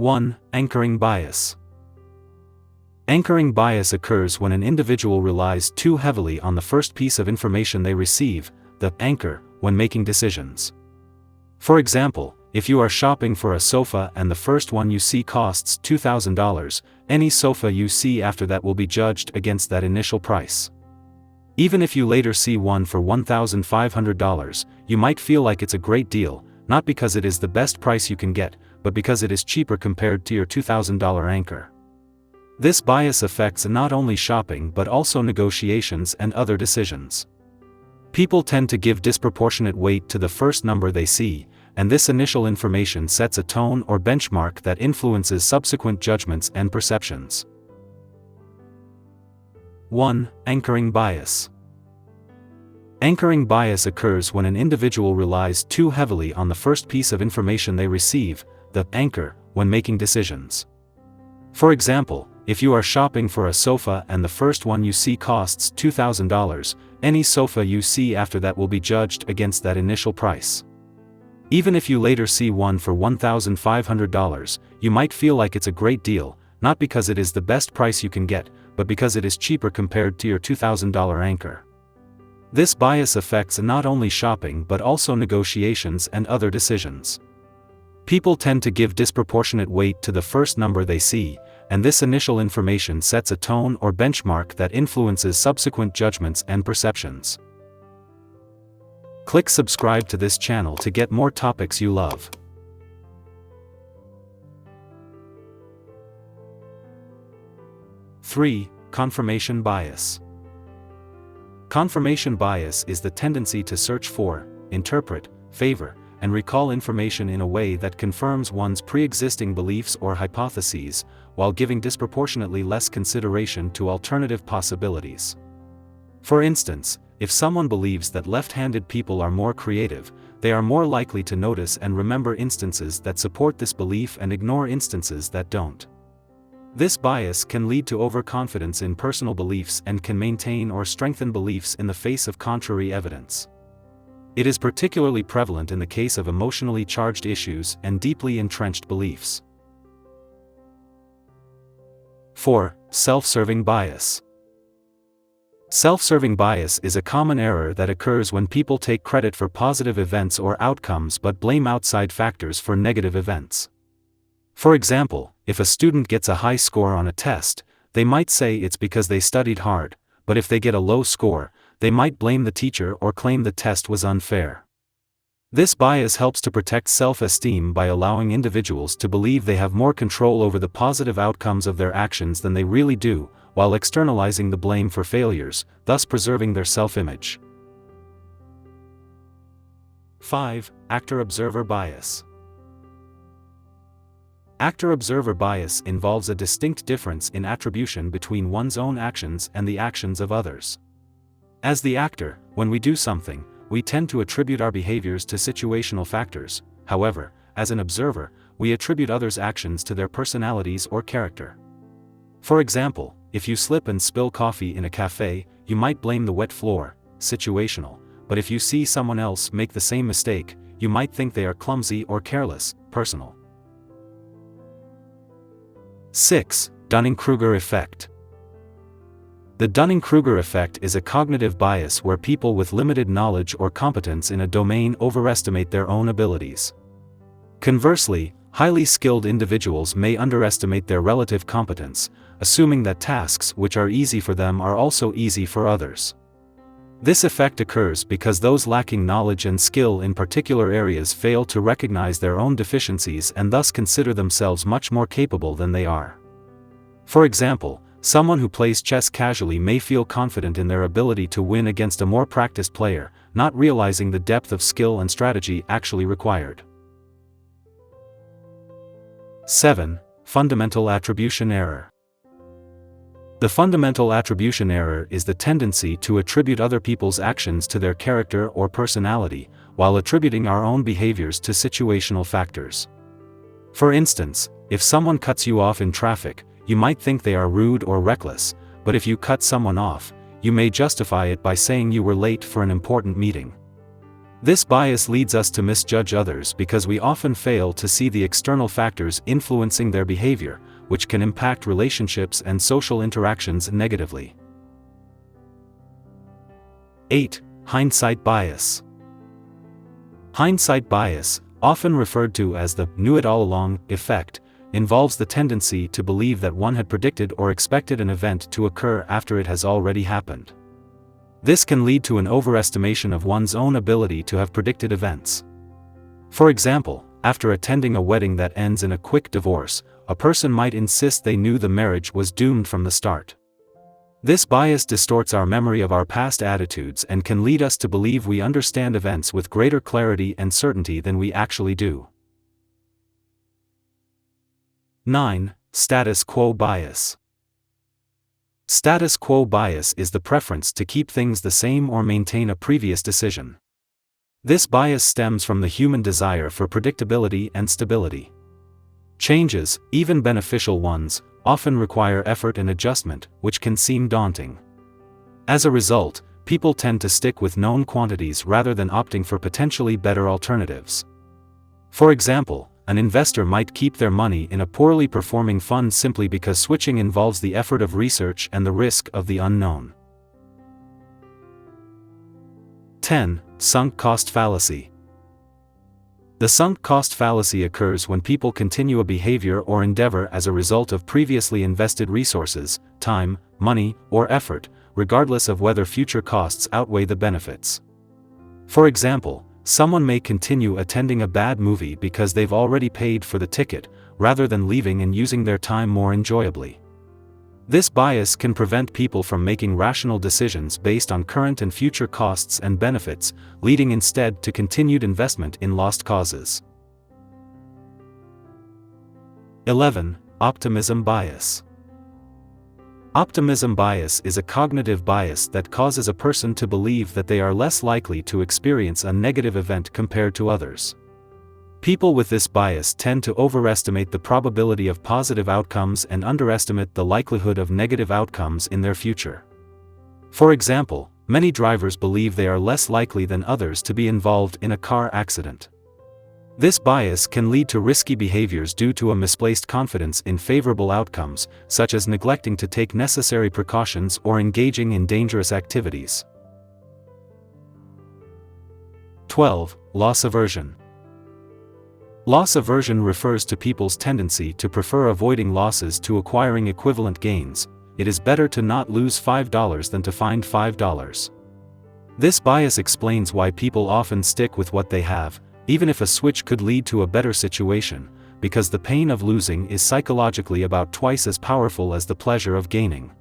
1. Anchoring bias. Anchoring bias occurs when an individual relies too heavily on the first piece of information they receive, the anchor, when making decisions. For example, if you are shopping for a sofa and the first one you see costs $2,000, any sofa you see after that will be judged against that initial price. Even if you later see one for $1,500, you might feel like it's a great deal, not because it is the best price you can get, but because it is cheaper compared to your $2,000 anchor. This bias affects not only shopping but also negotiations and other decisions. People tend to give disproportionate weight to the first number they see, and this initial information sets a tone or benchmark that influences subsequent judgments and perceptions. 1. Anchoring bias. Anchoring bias occurs when an individual relies too heavily on the first piece of information they receive, the anchor, when making decisions. For example, if you are shopping for a sofa and the first one you see costs $2,000, any sofa you see after that will be judged against that initial price. Even if you later see one for $1,500, you might feel like it's a great deal, not because it is the best price you can get, but because it is cheaper compared to your $2,000 anchor. This bias affects not only shopping but also negotiations and other decisions. People tend to give disproportionate weight to the first number they see, and this initial information sets a tone or benchmark that influences subsequent judgments and perceptions. Click subscribe to this channel to get more topics you love. 3. Confirmation bias. Confirmation bias is the tendency to search for, interpret, favor, and recall information in a way that confirms one's pre-existing beliefs or hypotheses, while giving disproportionately less consideration to alternative possibilities. For instance, if someone believes that left-handed people are more creative, they are more likely to notice and remember instances that support this belief and ignore instances that don't. This bias can lead to overconfidence in personal beliefs and can maintain or strengthen beliefs in the face of contrary evidence. It is particularly prevalent in the case of emotionally charged issues and deeply entrenched beliefs. 4. Self-serving bias. Self-serving bias is a common error that occurs when people take credit for positive events or outcomes but blame outside factors for negative events. For example, if a student gets a high score on a test, they might say it's because they studied hard, but if they get a low score, they might blame the teacher or claim the test was unfair. This bias helps to protect self-esteem by allowing individuals to believe they have more control over the positive outcomes of their actions than they really do, while externalizing the blame for failures, thus preserving their self-image. 5. Actor-observer bias. Actor-observer bias involves a distinct difference in attribution between one's own actions and the actions of others. As the actor, when we do something, we tend to attribute our behaviors to situational factors. However, as an observer, we attribute others' actions to their personalities or character. For example, if you slip and spill coffee in a cafe, you might blame the wet floor, situational, but if you see someone else make the same mistake, you might think they are clumsy or careless, personal. 6. Dunning-Kruger Effect. The Dunning-Kruger Effect is a cognitive bias where people with limited knowledge or competence in a domain overestimate their own abilities. Conversely, highly skilled individuals may underestimate their relative competence, assuming that tasks which are easy for them are also easy for others. This effect occurs because those lacking knowledge and skill in particular areas fail to recognize their own deficiencies and thus consider themselves much more capable than they are. For example, someone who plays chess casually may feel confident in their ability to win against a more practiced player, not realizing the depth of skill and strategy actually required. 7. Fundamental attribution error. The fundamental attribution error is the tendency to attribute other people's actions to their character or personality, while attributing our own behaviors to situational factors. For instance, if someone cuts you off in traffic, you might think they are rude or reckless, but if you cut someone off, you may justify it by saying you were late for an important meeting. This bias leads us to misjudge others because we often fail to see the external factors influencing their behavior, which can impact relationships and social interactions negatively. 8. Hindsight bias. Hindsight bias, often referred to as the knew it all along effect, involves the tendency to believe that one had predicted or expected an event to occur after it has already happened. This can lead to an overestimation of one's own ability to have predicted events. For example, after attending a wedding that ends in a quick divorce, a person might insist they knew the marriage was doomed from the start. This bias distorts our memory of our past attitudes and can lead us to believe we understand events with greater clarity and certainty than we actually do. 9. Status quo bias. Status quo bias is the preference to keep things the same or maintain a previous decision. This bias stems from the human desire for predictability and stability. Changes, even beneficial ones, often require effort and adjustment, which can seem daunting. As a result, people tend to stick with known quantities rather than opting for potentially better alternatives. For example, an investor might keep their money in a poorly performing fund simply because switching involves the effort of research and the risk of the unknown. 10. Sunk cost fallacy. The sunk cost fallacy occurs when people continue a behavior or endeavor as a result of previously invested resources, time, money, or effort, regardless of whether future costs outweigh the benefits. For example, someone may continue attending a bad movie because they've already paid for the ticket, rather than leaving and using their time more enjoyably. This bias can prevent people from making rational decisions based on current and future costs and benefits, leading instead to continued investment in lost causes. 11. Optimism bias. Optimism bias is a cognitive bias that causes a person to believe that they are less likely to experience a negative event compared to others. People with this bias tend to overestimate the probability of positive outcomes and underestimate the likelihood of negative outcomes in their future. For example, many drivers believe they are less likely than others to be involved in a car accident. This bias can lead to risky behaviors due to a misplaced confidence in favorable outcomes, such as neglecting to take necessary precautions or engaging in dangerous activities. 12. Loss aversion. Loss aversion refers to people's tendency to prefer avoiding losses to acquiring equivalent gains. It is better to not lose $5 than to find $5. This bias explains why people often stick with what they have, even if a switch could lead to a better situation, because the pain of losing is psychologically about twice as powerful as the pleasure of gaining.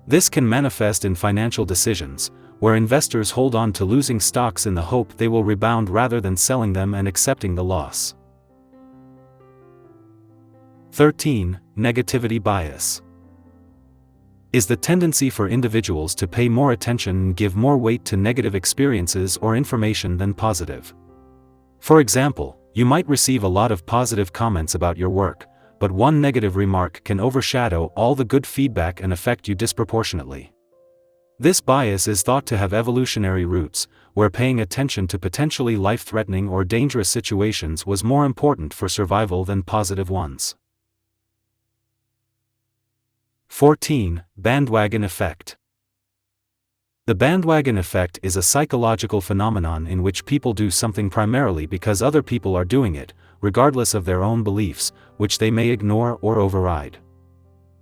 This can manifest in financial decisions, where investors hold on to losing stocks in the hope they will rebound rather than selling them and accepting the loss. 13. Negativity bias is the tendency for individuals to pay more attention and give more weight to negative experiences or information than positive. For example, you might receive a lot of positive comments about your work, but one negative remark can overshadow all the good feedback and affect you disproportionately. This bias is thought to have evolutionary roots, where paying attention to potentially life-threatening or dangerous situations was more important for survival than positive ones. 14. Bandwagon Effect. The bandwagon effect is a psychological phenomenon in which people do something primarily because other people are doing it, regardless of their own beliefs, which they may ignore or override.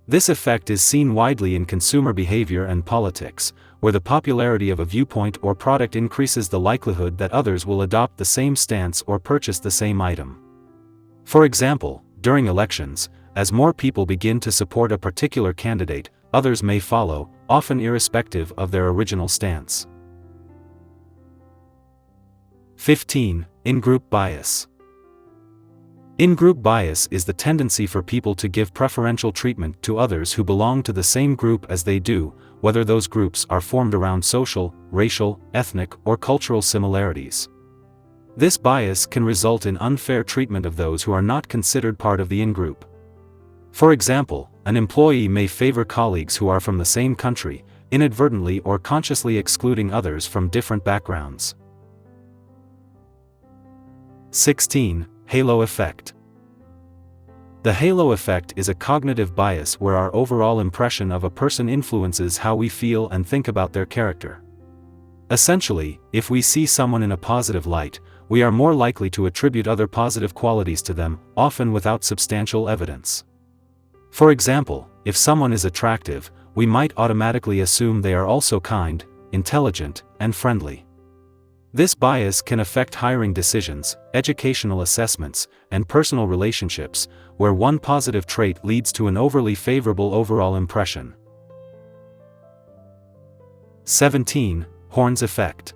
This effect is seen widely in consumer behavior and politics, where the popularity of a viewpoint or product increases the likelihood that others will adopt the same stance or purchase the same item. For example, during elections, as more people begin to support a particular candidate, others may follow, often irrespective of their original stance. 15. In-group bias. In-group bias is the tendency for people to give preferential treatment to others who belong to the same group as they do, whether those groups are formed around social, racial, ethnic, or cultural similarities. This bias can result in unfair treatment of those who are not considered part of the in-group. For example, an employee may favor colleagues who are from the same country, inadvertently or consciously excluding others from different backgrounds. 16. Halo effect. The halo effect is a cognitive bias where our overall impression of a person influences how we feel and think about their character. Essentially, if we see someone in a positive light, we are more likely to attribute other positive qualities to them, often without substantial evidence. For example, if someone is attractive, we might automatically assume they are also kind, intelligent, and friendly. This bias can affect hiring decisions, educational assessments, and personal relationships, where one positive trait leads to an overly favorable overall impression. 17. Horns effect.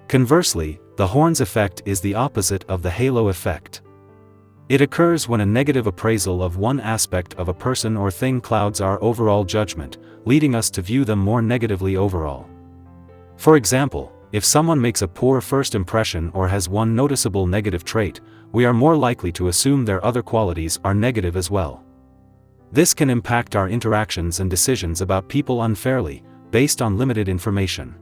Conversely, the Horns effect is the opposite of the halo effect. It occurs when a negative appraisal of one aspect of a person or thing clouds our overall judgment, leading us to view them more negatively overall. For example, if someone makes a poor first impression or has one noticeable negative trait, we are more likely to assume their other qualities are negative as well. This can impact our interactions and decisions about people unfairly, based on limited information.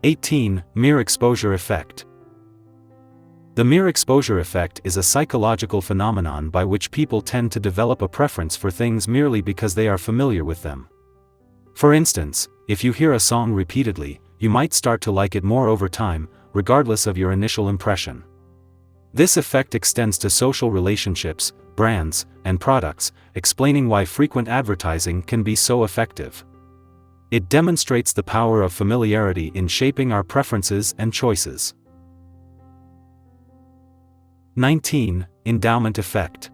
18. Mere exposure effect. The mere exposure effect is a psychological phenomenon by which people tend to develop a preference for things merely because they are familiar with them. For instance, if you hear a song repeatedly, you might start to like it more over time, regardless of your initial impression. This effect extends to social relationships, brands, and products, explaining why frequent advertising can be so effective. It demonstrates the power of familiarity in shaping our preferences and choices. 19. Endowment effect.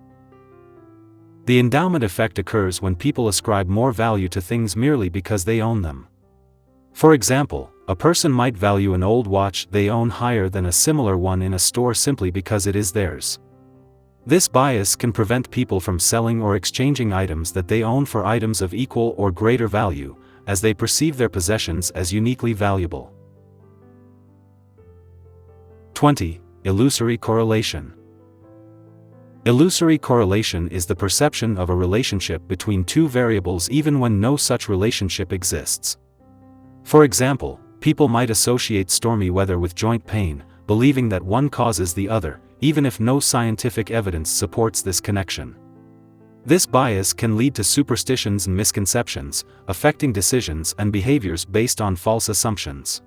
The endowment effect occurs when people ascribe more value to things merely because they own them. For example, a person might value an old watch they own higher than a similar one in a store simply because it is theirs. This bias can prevent people from selling or exchanging items that they own for items of equal or greater value, as they perceive their possessions as uniquely valuable. 20. Illusory correlation. Illusory correlation is the perception of a relationship between two variables even when no such relationship exists. For example, people might associate stormy weather with joint pain, believing that one causes the other, even if no scientific evidence supports this connection. This bias can lead to superstitions and misconceptions, affecting decisions and behaviors based on false assumptions.